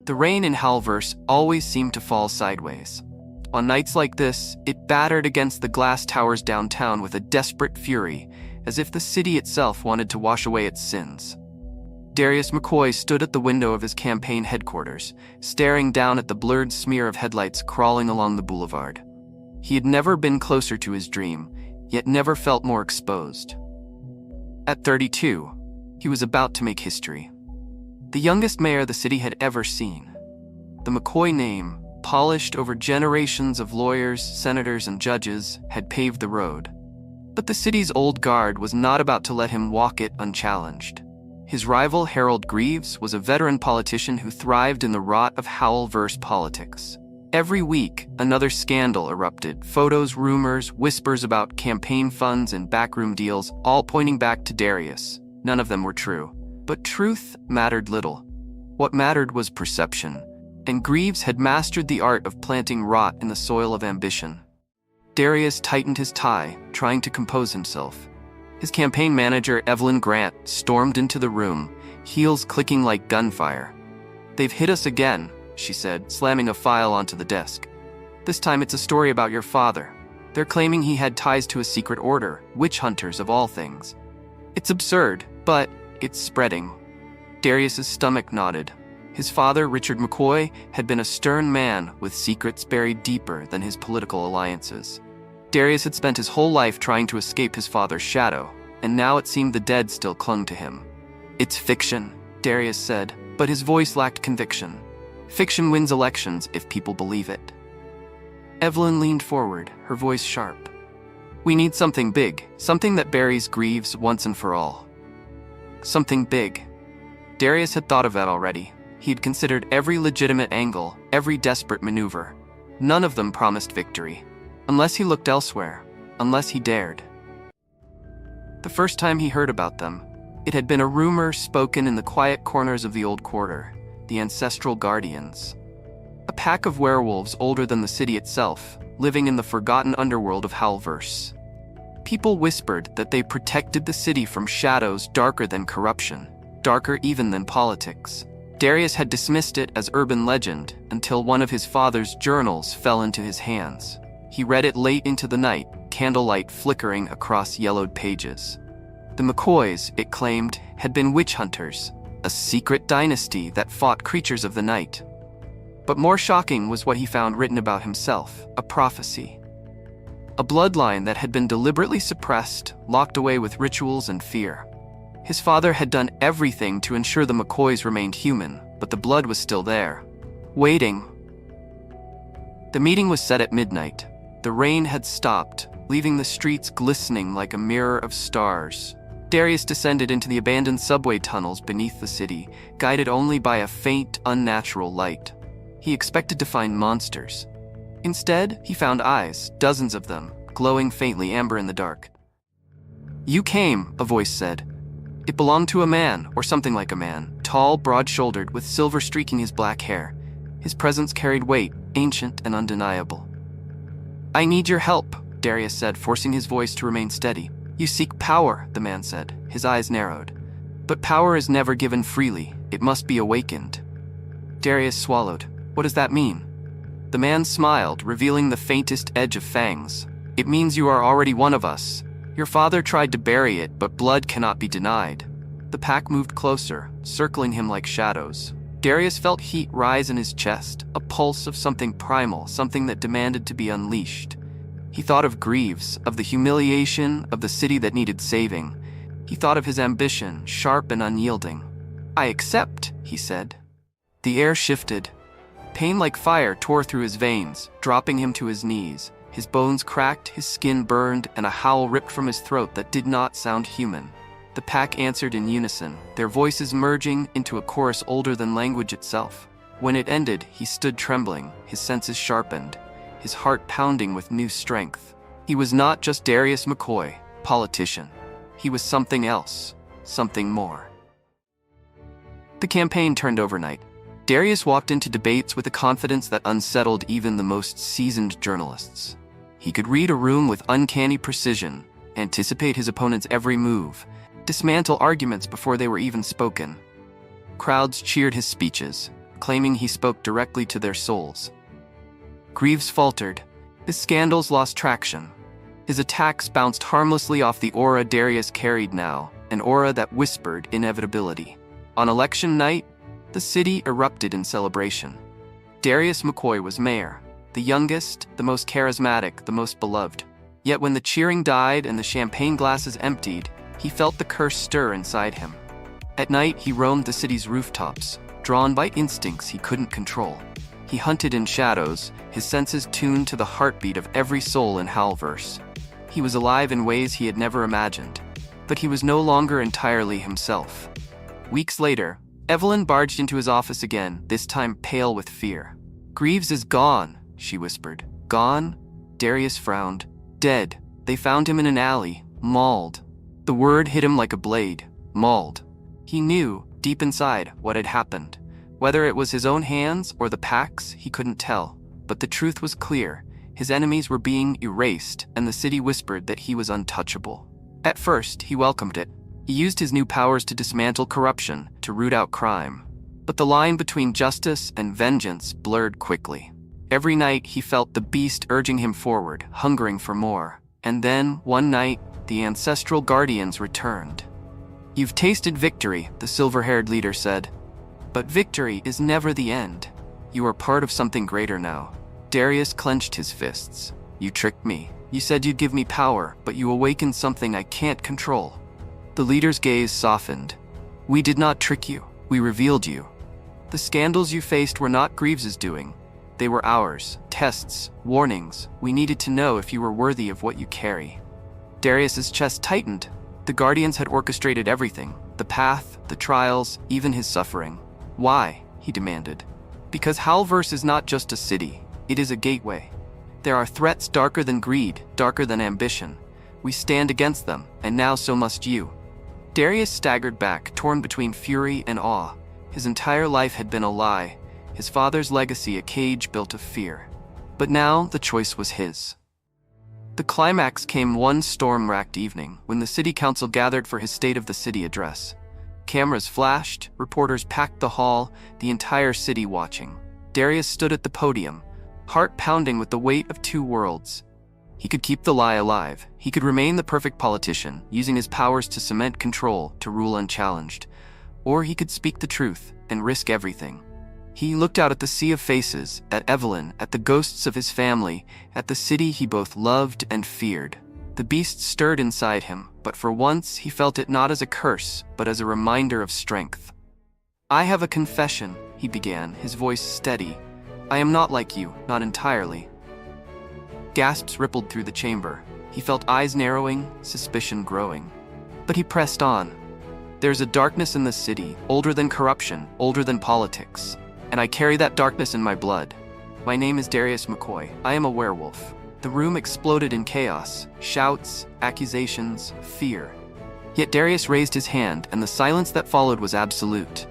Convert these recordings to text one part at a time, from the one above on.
The rain in Howl-Verse always seemed to fall sideways. On nights like this, it battered against the glass towers downtown with a desperate fury, as if the city itself wanted to wash away its sins. Darius McCoy stood at the window of his campaign headquarters, staring down at the blurred smear of headlights crawling along the boulevard. He had never been closer to his dream, yet never felt more exposed. At 32, he was about to make history. The youngest mayor the city had ever seen. The McCoy name, polished over generations of lawyers, senators, and judges, had paved the road. But the city's old guard was not about to let him walk it unchallenged. His rival, Harold Greaves, was a veteran politician who thrived in the rot of Howl-Verse politics. Every week, another scandal erupted. Photos, rumors, whispers about campaign funds and backroom deals, all pointing back to Darius. None of them were true. But truth mattered little. What mattered was perception, and Greaves had mastered the art of planting rot in the soil of ambition. Darius tightened his tie, trying to compose himself. His campaign manager, Evelyn Grant, stormed into the room, heels clicking like gunfire. "They've hit us again," she said, slamming a file onto the desk. "This time it's a story about your father. They're claiming he had ties to a secret order, witch hunters of all things. It's absurd, but it's spreading." Darius's stomach knotted. His father, Richard McCoy, had been a stern man with secrets buried deeper than his political alliances. Darius had spent his whole life trying to escape his father's shadow, and now it seemed the dead still clung to him. "It's fiction," Darius said, but his voice lacked conviction. "Fiction wins elections if people believe it." Evelyn leaned forward, her voice sharp. "We need something big, something that buries Greaves once and for all." Something big. Darius had thought of that already. He had considered every legitimate angle, every desperate maneuver. None of them promised victory. Unless he looked elsewhere, unless he dared. The first time he heard about them, it had been a rumor spoken in the quiet corners of the old quarter, the ancestral guardians. A pack of werewolves older than the city itself, living in the forgotten underworld of Howl-Verse. People whispered that they protected the city from shadows darker than corruption, darker even than politics. Darius had dismissed it as urban legend until one of his father's journals fell into his hands. He read it late into the night, candlelight flickering across yellowed pages. The McCoys, it claimed, had been witch hunters, a secret dynasty that fought creatures of the night. But more shocking was what he found written about himself, a prophecy. A bloodline that had been deliberately suppressed, locked away with rituals and fear. His father had done everything to ensure the McCoys remained human, but the blood was still there, waiting. The meeting was set at midnight. The rain had stopped, leaving the streets glistening like a mirror of stars. Darius descended into the abandoned subway tunnels beneath the city, guided only by a faint, unnatural light. He expected to find monsters. Instead, he found eyes, dozens of them, glowing faintly amber in the dark. "You came," a voice said. It belonged to a man, or something like a man, tall, broad-shouldered, with silver streaking his black hair. His presence carried weight, ancient and undeniable. "I need your help," Darius said, forcing his voice to remain steady. "You seek power," the man said, his eyes narrowed. "But power is never given freely. It must be awakened." Darius swallowed. "What does that mean?" The man smiled, revealing the faintest edge of fangs. "It means you are already one of us. Your father tried to bury it, but blood cannot be denied." The pack moved closer, circling him like shadows. Darius felt heat rise in his chest, a pulse of something primal, something that demanded to be unleashed. He thought of Greaves, of the humiliation of the city that needed saving. He thought of his ambition, sharp and unyielding. "I accept," he said. The air shifted. Pain like fire tore through his veins, dropping him to his knees. His bones cracked, his skin burned, and a howl ripped from his throat that did not sound human. The pack answered in unison, their voices merging into a chorus older than language itself. When it ended, he stood trembling, his senses sharpened, his heart pounding with new strength. He was not just Darius McCoy, politician. He was something else, something more. The campaign turned overnight. Darius walked into debates with a confidence that unsettled even the most seasoned journalists. He could read a room with uncanny precision, anticipate his opponent's every move, dismantle arguments before they were even spoken. Crowds cheered his speeches. claiming he spoke directly to their souls. Greaves faltered. His scandals lost traction. His attacks bounced harmlessly off the aura Darius carried now, an aura that whispered inevitability. On election night, the city erupted in celebration. Darius McCoy was mayor, the youngest, the most charismatic, the most beloved. Yet when the cheering died and the champagne glasses emptied, he felt the curse stir inside him. At night, he roamed the city's rooftops, drawn by instincts he couldn't control. He hunted in shadows, his senses tuned to the heartbeat of every soul in Howl-Verse. He was alive in ways he had never imagined, but he was no longer entirely himself. Weeks later, Evelyn barged into his office again, this time pale with fear. "Greaves is gone," she whispered. "Gone?" Darius frowned. "Dead. They found him in an alley, mauled." The word hit him like a blade. Mauled. He knew, deep inside, what had happened. Whether it was his own hands or the Pack's, he couldn't tell. But the truth was clear. His enemies were being erased, and the city whispered that he was untouchable. At first, he welcomed it. He used his new powers to dismantle corruption, to root out crime. But the line between justice and vengeance blurred quickly. Every night, he felt the beast urging him forward, hungering for more. And then, one night, the ancestral guardians returned. "You've tasted victory," the silver-haired leader said. "But victory is never the end. You are part of something greater now." Darius clenched his fists. "You tricked me. You said you'd give me power, but you awakened something I can't control." The leader's gaze softened. "We did not trick you. We revealed you. The scandals you faced were not Greaves's doing. They were ours. Tests, warnings. We needed to know if you were worthy of what you carry." Darius's chest tightened. The Guardians had orchestrated everything. The path, the trials, even his suffering. "Why?" he demanded. "Because Howl-Verse is not just a city. It is a gateway. There are threats darker than greed, darker than ambition. We stand against them, and now so must you." Darius staggered back, torn between fury and awe. His entire life had been a lie, his father's legacy a cage built of fear. But now the choice was his. The climax came one storm-racked evening, when the city council gathered for his State of the City address. Cameras flashed, reporters packed the hall, the entire city watching. Darius stood at the podium, heart pounding with the weight of two worlds. He could keep the lie alive. He could remain the perfect politician, using his powers to cement control, to rule unchallenged. Or he could speak the truth and risk everything. He looked out at the sea of faces, at Evelyn, at the ghosts of his family, at the city he both loved and feared. The beast stirred inside him, but for once he felt it not as a curse, but as a reminder of strength. "I have a confession," he began, his voice steady. "I am not like you, not entirely." Gasps rippled through the chamber. He felt eyes narrowing, suspicion growing. But he pressed on. "There's a darkness in the city, older than corruption, older than politics. And I carry that darkness in my blood. My name is Darius McCoy. I am a werewolf." The room exploded in chaos, shouts, accusations, fear. Yet Darius raised his hand, and the silence that followed was absolute.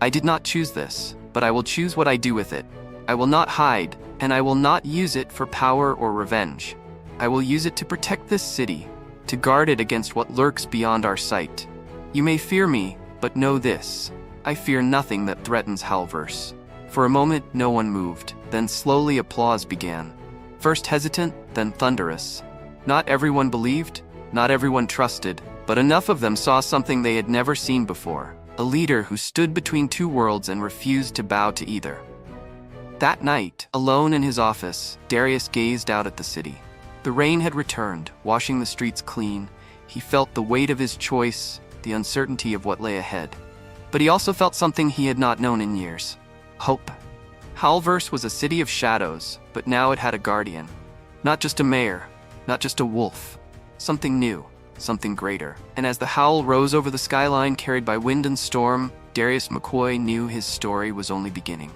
"I did not choose this, but I will choose what I do with it. I will not hide, and I will not use it for power or revenge. I will use it to protect this city, to guard it against what lurks beyond our sight. You may fear me, but know this. I fear nothing that threatens Howl-Verse." For a moment, no one moved. Then slowly applause began. First hesitant, then thunderous. Not everyone believed, not everyone trusted, but enough of them saw something they had never seen before. A leader who stood between two worlds and refused to bow to either. That night, alone in his office, Darius gazed out at the city. The rain had returned, washing the streets clean. He felt the weight of his choice, the uncertainty of what lay ahead. But he also felt something he had not known in years. Hope. Howl-Verse was a city of shadows, but now it had a guardian. Not just a mayor, not just a wolf. Something new, something greater. And as the howl rose over the skyline carried by wind and storm, Darius McCoy knew his story was only beginning.